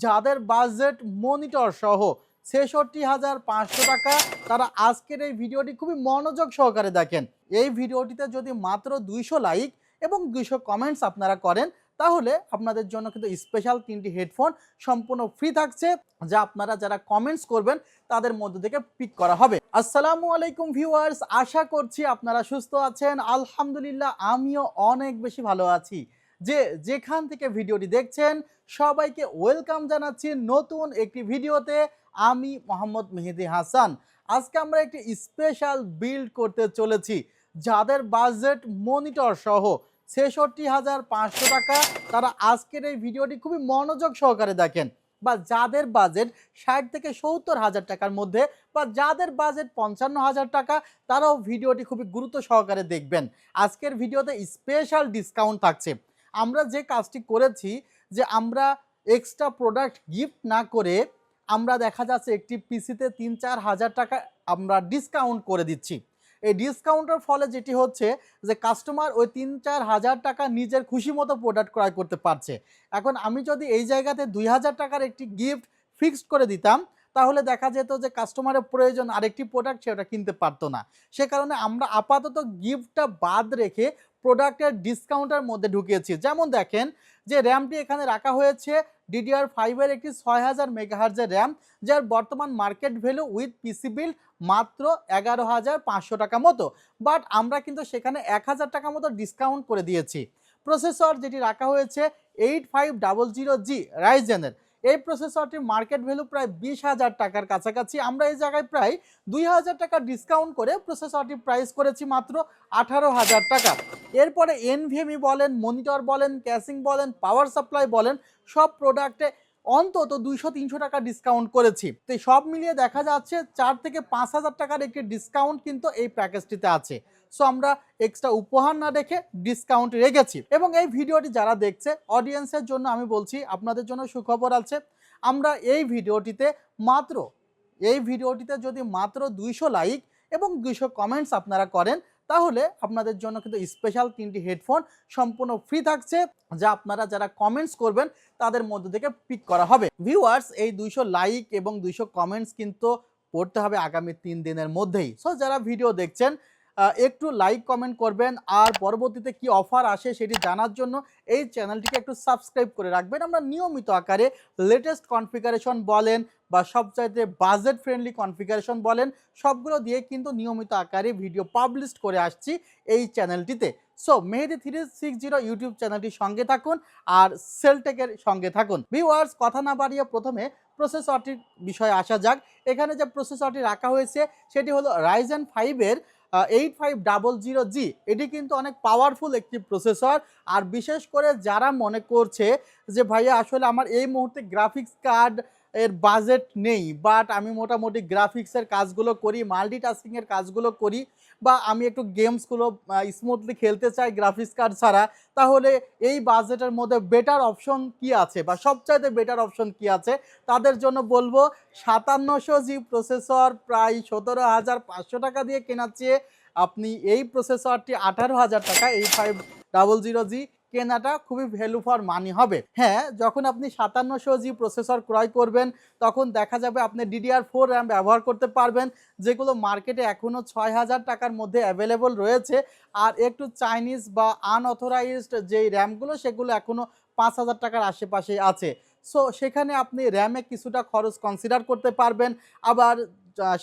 যাদের budget monitor সহ ৬৬,৫০০ টাকা, তারা আজকের এই ভিডিওটি খুবই মনোযোগ সহকারে দেখেন। এই ভিডিওটিতে যদি মাত্র ২০০ লাইক এবং ২০০ কমেন্টস আপনারা করেন, তাহলে আপনাদের জন্য কিন্তু স্পেশাল ৩টি হেডফোন সম্পূর্ণ ফ্রি থাকছে, যা আপনারা যারা কমেন্টস করবেন তাদের মধ্যে থেকে পিক করা হবে। আসসালামু আলাইকুম ভিউয়ার্স, আশা করছি আপনারা সুস্থ আছেন। আলহামদুলিল্লাহ, আমিও অনেক বেশি ভালো আছি। যেখান থেকে ভিডিওটি দেখছেন সবাইকে ওয়েলকাম জানাচ্ছি নতুন একটি ভিডিওতে। আমি মোহাম্মদ মেহেদি হাসান। আজকে আমরা একটি স্পেশাল বিল্ড করতে চলেছি। যাদের বাজেট মনিটর সহ ৬৬,৫০০ টাকা, তারা আজকের এই ভিডিওটি খুবই মনোযোগ সহকারে দেখেন। বা যাদের বাজেট ৬০ থেকে ৭০,০০০ টাকার মধ্যে, বা যাদের বাজেট ৫৫,০০০ টাকা, তারাও ভিডিওটি খুবই গুরুত্ব সহকারে দেখবেন। আজকের ভিডিওতে স্পেশাল ডিসকাউন্ট থাকছে। আমরা যে কাজটি করেছি, যে আমরা এক্সট্রা প্রোডাক্ট গিফট না করে আমরা দেখা যাচ্ছে একটি পিসিতে ৩-৪ হাজার টাকা আমরা ডিসকাউন্ট করে দিচ্ছি। এই ডিসকাউন্টের ফলে যেটি হচ্ছে যে কাস্টমার ওই ৩-৪ হাজার টাকা নিজের খুশি মতো প্রোডাক্ট ক্রয় করতে পারছে। এখন আমি যদি এই জায়গাতে ২,০০০ টাকার একটি গিফট ফিক্সড করে দিতাম, তাহলে দেখা যেত যে কাস্টমারের প্রয়োজন আরেকটি প্রোডাক্ট, সেটা কিনতে পারতো না। সে কারণে আমরা আপাতত গিফটটা বাদ রেখে প্রোডাক্টের ডিসকাউন্টের মধ্যে ঢুকিয়েছি। যেমন দেখেন যে র্যামটি এখানে রাখা হয়েছে DDR5 এর একটি ৬০০০ মেগাহার্জের র্যাম, যার বর্তমান মার্কেট ভ্যালু উইথ পিসি বিল মাত্র ১১,৫০০ টাকা মতো। বাট আমরা কিন্তু সেখানে ১,০০০ টাকা মতো ডিসকাউন্ট করে দিয়েছি। প্রসেসর যেটি রাখা হয়েছে 8500G রাইজেনের। এই প্রসেসরটির মার্কেট ভ্যালু প্রায় ২০,০০০ টাকার কাছাকাছি। আমরা এই জায়গায় প্রায় ২,০০০ টাকা ডিসকাউন্ট করে প্রসেসরটি প্রাইস করেছি মাত্র ১৮,০০০ টাকা। এরপরে NVMe বলেন, মনিটর বলেন, ক্যাসিং বলেন, পাওয়ার সাপ্লাই বলেন, সব প্রোডাক্টে অন্তত ২০০-৩০০ টাকা ডিসকাউন্ট করেছি। তো সব মিলিয়ে দেখা যাচ্ছে ৪ থেকে ৫,০০০ টাকার একটি ডিসকাউন্ট কিন্তু এই প্যাকেজটিতে আছে। সো আমরা এক্সট্রা উপহার না রেখে ডিসকাউন্ট রেখেছি। এবং এই ভিডিওটি যারা দেখছে অডিয়েন্সের জন্য আমি বলছি, আপনাদের জন্য সুখবর আছে। আমরা এই ভিডিওটিতে যদি মাত্র ২০০ লাইক এবং ২০০ কমেন্টস আপনারা করেন, তাহলে আপনাদের জন্য কিন্তু স্পেশাল ৩টি হেডফোন সম্পূর্ণ ফ্রি থাকছে, যা আপনারা যারা কমেন্টস করবেন তাদের মধ্যে থেকে পিক করা হবে। ভিউয়ার্স, এই ২০০ লাইক এবং ২০০ কমেন্টস কিন্তু পড়তে হবে আগামী ৩ দিনের মধ্যেই। সো যারা ভিডিও দেখছেন একটু লাইক কমেন্ট করবেন, আর পরবর্তীতে কি অফার আসে সেটি জানার জন্য এই চ্যানেলটিকে একটু সাবস্ক্রাইব করে রাখবেন। আমরা নিয়মিত আকারে লেটেস্ট কনফিগারেশন বলেন বা সবচাইতে বাজেট ফ্রেন্ডলি কনফিগারেশন বলেন, সবগুলো দিয়ে কিন্তু নিয়মিত আকারে ভিডিও পাবলিশ করে আসছি এই চ্যানেলটিতে। সো মেহেদি 360 ইউটিউব চ্যানেলটির সঙ্গে থাকুন আর সেলটেকের সঙ্গে থাকুন। ভিউয়ার্স, কথা না বাড়িয়ে প্রথমে প্রসেসরটির বিষয়ে আসা যাক। এখানে যে প্রসেসরটি রাখা হয়েছে সেটি হলো Ryzen 5 এর 8500G। এটি কিন্তু অনেক পাওয়ারফুল একটি প্রসেসর। আর বিশেষ করে যারা মনে করছে যে ভাইয়া আসলে আমার এই মুহূর্তে গ্রাফিক্স কার্ড এর বাজেট নেই, বাট আমি মোটামুটি গ্রাফিক্সের কাজগুলো করি, মাল্টিটাস্কিংয়ের কাজগুলো করি, বা আমি একটু গেমসগুলো স্মুথলি খেলতে চাই গ্রাফিক্স কার্ড ছাড়া, তাহলে এই বাজেটের মধ্যে বেটার অপশন কি আছে বা সবচাইতে বেটার অপশন কি আছে, তাদের জন্য বলবো ৫৭০০G প্রসেসর প্রায় ১৭,৫০০ টাকা দিয়ে কেনার চেয়ে আপনি এই প্রসেসরটি ১৮,০০০ টাকা 8500G কেনাটা খুবই ভ্যালু ফর মানি হবে। হ্যাঁ, যখন আপনি ৫৭০০G প্রসেসর ক্রয় করবেন, তখন দেখা যাবে আপনি DDR4 র্যাম ব্যবহার করতে পারবেন, যেগুলো মার্কেটে এখনও ৬,০০০ টাকার মধ্যে অ্যাভেলেবল রয়েছে। আর একটু চাইনিজ বা আনঅথরাইজড যেই র্যামগুলো, সেগুলো এখনও ৫,০০০ টাকার আশেপাশেই আছে। সো সেখানে আপনি র্যামে কিছুটা খরচ কনসিডার করতে পারবেন। আবার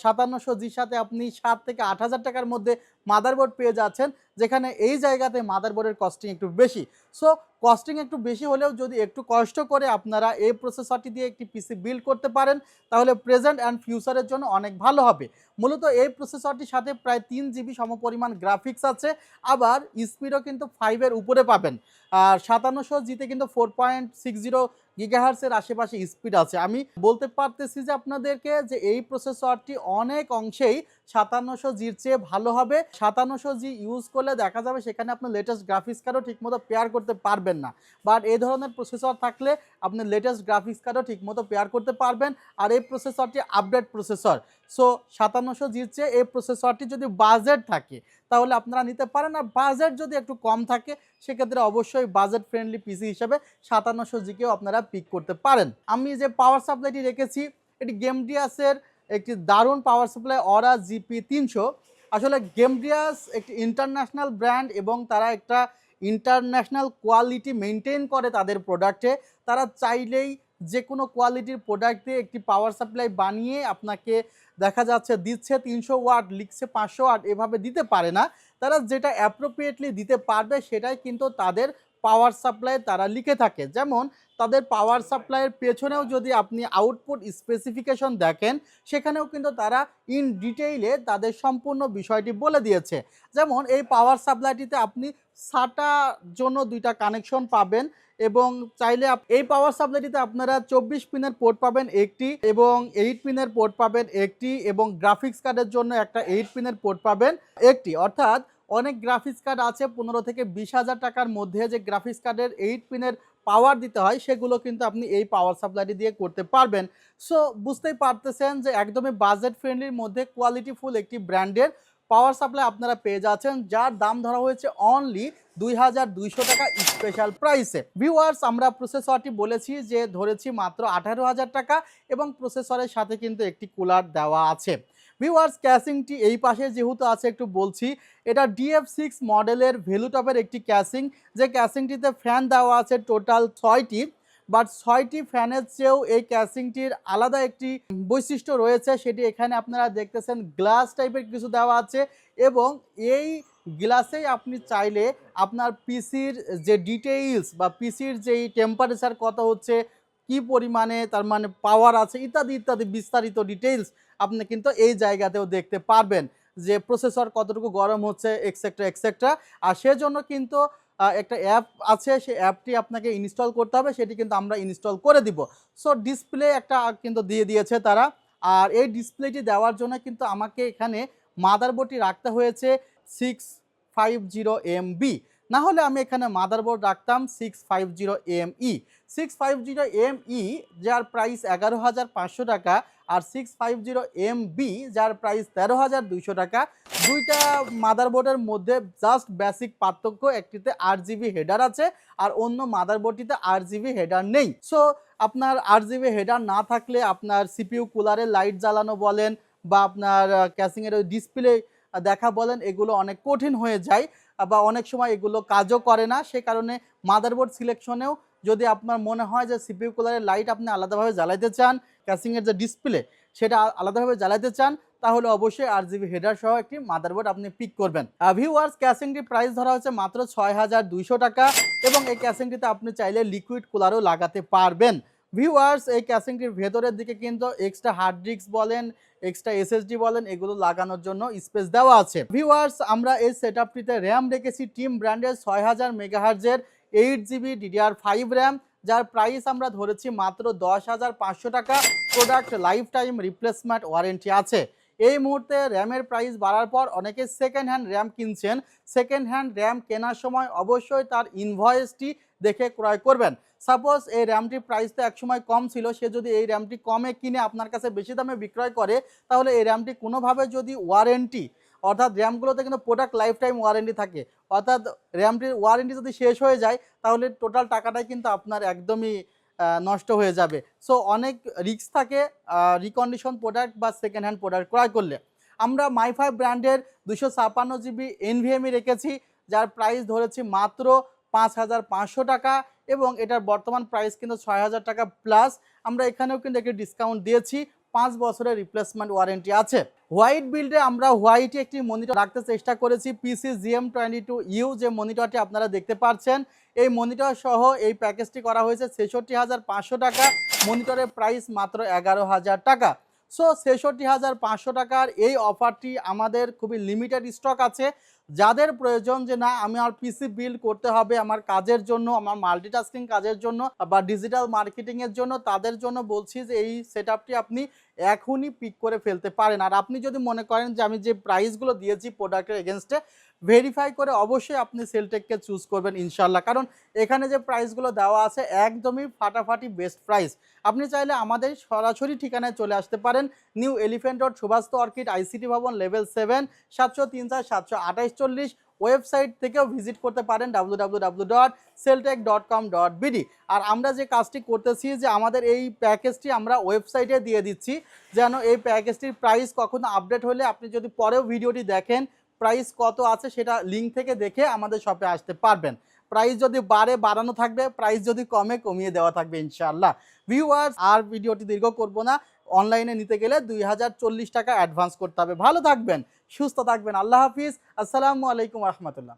৫৭০০Gর সাথে আপনি ৭ থেকে ৮,০০০ টাকার মধ্যে মাদারবোর্ড পেয়ে যাচ্ছেন, যেখানে এই জায়গাতে মাদারবোর্ডের কস্টিং একটু বেশি। সো কস্টিং একটু বেশি হলেও যদি একটু কষ্ট করে আপনারা এই প্রসেসরটি দিয়ে একটি পিসি বিল্ড করতে পারেন, তাহলে প্রেজেন্ট অ্যান্ড ফিউচারের জন্য অনেক ভালো হবে। মূলত এই প্রসেসরটির সাথে প্রায় ৩ GB সমপরিমাণ গ্রাফিক্স আছে, আবার স্পিডও কিন্তু 5 এর উপরে পাবেন। আর ৫৭০০Gতে কিন্তু 4.60 গিগাহার্টসের আশেপাশে স্পিড আছে। আমি বলতে পারতেছি যে আপনাদেরকে যে এই প্রসেসরটি অনেক অংশেই 5700Gর চেয়ে ভালো হবে। 5700G ইউজ করলে দেখা যাবে সেখানে আপনার লেটেস্ট গ্রাফিক্স কার্ডও ঠিকমতো পেয়ার করতে পারবেন না, বাট এই ধরনের প্রসেসর থাকলে আপনি লেটেস্ট গ্রাফিক্স কার্ডও ঠিকমতো পেয়ার করতে পারবেন। আর এই প্রসেসরটি আপডেট প্রসেসর। সো 5700Gর চেয়ে এই প্রসেসরটি যদি বাজেট থাকে তাহলে আপনারা নিতে পারেন, আর বাজেট যদি একটু কম থাকে সেক্ষেত্রে অবশ্যই বাজেট ফ্রেন্ডলি পিসি হিসেবে 5700Gকেও আপনারা পিক করতে পারেন। আমি যে পাওয়ার সাপ্লাইটি রেখেছি এটি গেমডিয়াসের একটি দারুণ পাওয়ার সাপ্লাই অরা GP300। আসলে গেমডিয়াস একটি ইন্টারন্যাশনাল ব্র্যান্ড এবং তারা একটা ইন্টারন্যাশনাল কোয়ালিটি মেনটেন করে তাদের প্রোডাক্টে। তারা চাইলেই যে কোনো কোয়ালিটির প্রোডাক্ট দিয়ে একটি পাওয়ার সাপ্লাই বানিয়ে আপনাকে দেখা যাচ্ছে দিচ্ছে 300 ওয়াট, লিখছে 500 ওয়াট, এভাবে দিতে পারে না। তারা যেটা অ্যাপ্রোপ্রিয়েটলি দিতে পারবে সেটাই কিন্তু তাদের পাওয়ার সাপ্লাই তারা লিখে থাকে। যেমন তাদের পাওয়ার সাপ্লাইয়ের পেছনেও যদি আপনি আউটপুট স্পেসিফিকেশন দেখেন সেখানেও কিন্তু তারা ইন ডিটেইলে তাদের সম্পূর্ণ বিষয়টি বলে দিয়েছে। যেমন এই পাওয়ার সাপ্লাইটিতে আপনি SATA জন্য 2টা কানেকশন পাবেন এবং চাইলে এই পাওয়ার সাপ্লাইটিতে আপনারা 24 পিনের পোর্ট পাবেন একটি এবং 8 পিনের পোর্ট পাবেন একটি এবং গ্রাফিক্স কার্ডের জন্য একটা 8 পিনের পোর্ট পাবেন একটি। অর্থাৎ অনেক গ্রাফিক্স কার্ড আছে 15 থেকে 20,000 টাকার মধ্যে যে গ্রাফিক্স কার্ডের 8 পিনের পাওয়ার দিতে হয় সেগুলো কিন্তু আপনি এই পাওয়ার সাপ্লাইটি দিয়ে করতে পারবেন। সো বুঝতেই পারতেছেন যে একদমই বাজেট ফ্রেন্ডলির মধ্যে কোয়ালিটিফুল একটি ব্র্যান্ডের পাওয়ার সাপ্লাই আপনারা পেয়ে যাচ্ছেন, যার দাম ধরা হয়েছে অনলি 2200 টাকা স্পেশাল প্রাইসে। ভিউয়ার্স, আমরা প্রসেসরটি বলেছি যে ধরেছি মাত্র 18,000 টাকা এবং প্রসেসরের সাথে কিন্তু একটি কুলার দেওয়া আছে। ভিউয়ার্স, ক্যাসিংটি এই পাশে যেহেতু আছে একটু বলছি, এটা DF6 মডেলের ভেলুটপের একটি ক্যাসিং, যে ক্যাসিংটিতে ফ্যান দেওয়া আছে টোটাল 6টি, বাট 6টি ফ্যানের চেয়েও এই ক্যাসিংটির আলাদা একটি বৈশিষ্ট্য রয়েছে। সেটি এখানে আপনারা দেখতেছেন গ্লাস টাইপের কিছু দেওয়া আছে এবং এই গ্লাসেই আপনি চাইলে আপনার পিসির যে ডিটেইলস বা পিসির যেই টেম্পারেচার কত হচ্ছে, কি পরিমাণে তার মানে পাওয়ার আছে ইত্যাদি ইত্যাদি বিস্তারিত ডিটেইলস আপনি কিন্তু এই জায়গাতেও দেখতে পারবেন, যে প্রসেসর কতটুকু গরম হচ্ছে এক্সেট্রা এক্সেট্রা। আর সেজন্য কিন্তু একটা অ্যাপ আছে, সেই অ্যাপটি আপনাকে ইনস্টল করতে হবে, সেটি কিন্তু আমরা ইনস্টল করে দিব। সো ডিসপ্লে একটা কিন্তু দিয়ে দিয়েছে তারা। আর এই ডিসপ্লেটি দেওয়ার জন্য কিন্তু আমাকে এখানে মাদারবোর্ডটি রাখতে হয়েছে 650MB, না হলে আমি এখানে মাদারবোর্ড রাখতাম 650ME। 650ME যার প্রাইস 11,500 টাকা আর 650MB যার প্রাইস 13,200 টাকা। দুইটা মাদারবোর্ডের মধ্যে জাস্ট বেসিক পার্থক্য, একটিতে 8GB হেডার আছে আর অন্য মাদারবোর্ডটিতে 8GB হেডার নেই। সো আপনার 8GB হেডার না থাকলে আপনার CPU কুলারের লাইট জ্বালানো বলেন বা আপনার ক্যাসিংয়ের ডিসপ্লে দেখা বলেন, এগুলো অনেক কঠিন হয়ে যায় বা অনেক সময় এগুলো কাজও করে না। সে কারণে মাদারবোর্ড সিলেকশনেও যদি আপনার মনে হয় যে CPU কুলারের লাইট আপনি আলাদাভাবে জ্বালাইতে চান, ক্যাসিংয়ের যে ডিসপ্লে সেটা আলাদাভাবে জ্বালাইতে চান, তাহলে অবশ্যই 8GB হেডার সহ একটি মাদারবোর্ড আপনি পিক করবেন। ভিউয়ার্স, ক্যাসিংটির প্রাইস ধরা হচ্ছে মাত্র 6,200 টাকা এবং এই ক্যাসিংটিতে আপনি চাইলে লিকুইড কুলারও লাগাতে পারবেন। ভিউয়ার্স, এই ক্যাসিংটির ভেতরের দিকে কিন্তু এক্সট্রা হার্ড ডিস্ক বলেন, এক্সট্রা SSD বলেন, এগুলো লাগানোর জন্য স্পেস দেওয়া আছে। ভিউয়ার্স, আমরা এই সেটআপটিতে র্যাম রেখেছি টিম ব্র্যান্ডের 6000 মেগাহার্জের 8GB DDR5 র্যাম, যার প্রাইস আমরা ধরেছি মাত্র 10,500 টাকা। Product life time replacement warranty আছে। এই মুহূর্তে র্যামের প্রাইস বাড়ার পর অনেকে সেকেন্ড হ্যান্ড র্যাম কিনছেন। সেকেন্ড হ্যান্ড র্যাম কেনার সময় অবশ্যই তার ইনভয়েসটি দেখে ক্রয় করবেন। সাপোজ এই র্যামটির প্রাইস তো একসময় কম ছিল, সে যদি এই র্যামটি কমে কিনে আপনার কাছে বেশি দামে বিক্রয় করে, তাহলে এই র্যামটি কোনোভাবে যদি ওয়ারেন্টি, অর্থাৎ র্যামগুলোতে কিন্তু প্রোডাক্ট লাইফ টাইম ওয়ারেন্টি থাকে, অর্থাৎ র্যামটির ওয়ারেন্টি যদি শেষ হয়ে যায় তাহলে টোটাল টাকাটাই কিন্তু আপনার একদমই নষ্ট হয়ে যাবে। সো অনেক রিস্ক থাকে রিকন্ডিশন প্রোডাক্ট বা সেকেন্ড হ্যান্ড প্রোডাক্ট ক্রয় করলে। আমরা মাইফাই ব্র্যান্ডের 256GB NVMe রেখেছি, যার প্রাইস ধরেছি মাত্র 5,500 টাকা এবং এটার বর্তমান প্রাইস কিন্তু 6,000 টাকা প্লাস। আমরা এখানেও কিন্তু একটি ডিসকাউন্ট দিয়েছি, 5 বছরের রিপ্লেসমেন্ট ওয়ারেন্টি আছে। হোয়াইট বিল্ডে আমরা হোয়াইটে একটি মনিটর রাখতে চেষ্টা করেছি, PC GM22U যে মনিটরটি আপনারা দেখতে পাচ্ছেন। এই মনিটর সহ এই প্যাকেজটি করা হয়েছে 66,500 টাকা। মনিটরের প্রাইস মাত্র 11,000 টাকা। সো 66,500 টাকার এই অফারটি আমাদের খুবই লিমিটেড স্টক আছে। যাদের প্রয়োজন যে না আমি আর পিসি বিল্ড করতে হবে আমার কাজের জন্য, আমার মাল্টিটাস্কিং কাজের জন্য বা ডিজিটাল মার্কেটিংয়ের জন্য, তাদের জন্য বলছি যে এই সেটআপটি আপনি এখনই পিক করে ফেলতে পারেন। আর আপনি যদি মনে করেন যে আমি যে প্রাইসগুলো দিয়েছি প্রোডাক্টের এগেনস্টে, ভেরিফাই করে অবশ্যই আপনি সেলটেককে চুজ করবেন ইনশাল্লাহ। কারণ এখানে যে প্রাইসগুলো দেওয়া আছে একদমই ফাটাফাটি বেস্ট প্রাইস। আপনি চাইলে আমাদের সরাসরি ঠিকানায় চলে আসতে পারেন, new elephant road, Subhash orchid, ICT Bhaban, level 7, 703-728-40। Website থেকেও ভিজিট করতে পারেন www.celltech.com.bd। আর আমরা যে কাজটি করতেছি যে আমাদের এই প্যাকেজটি আমরা ওয়েবসাইটে দিয়ে দিচ্ছি, যেন এই প্যাকেজটির প্রাইস কখনো আপডেট হলে আপনি যদি পরেও ভিডিওটি দেখেন প্রাইস কত আছে সেটা লিঙ্ক থেকে দেখে আমাদের শপে আসতে পারবেন। প্রাইস যদি বাড়ানো থাকবে, প্রাইস যদি কমিয়ে দেওয়া থাকবে ইনশাআল্লাহ। ভিউয়ার্স, আর ভিডিওটি দীর্ঘ করব না। অনলাইনে নিতে গেলে 2040 টাকা অ্যাডভান্স করতে হবে। ভালো থাকবেন, সুস্থ থাকবেন। আল্লাহ হাফিজ। আসসালামু আলাইকুম রহমতুল্লাহ।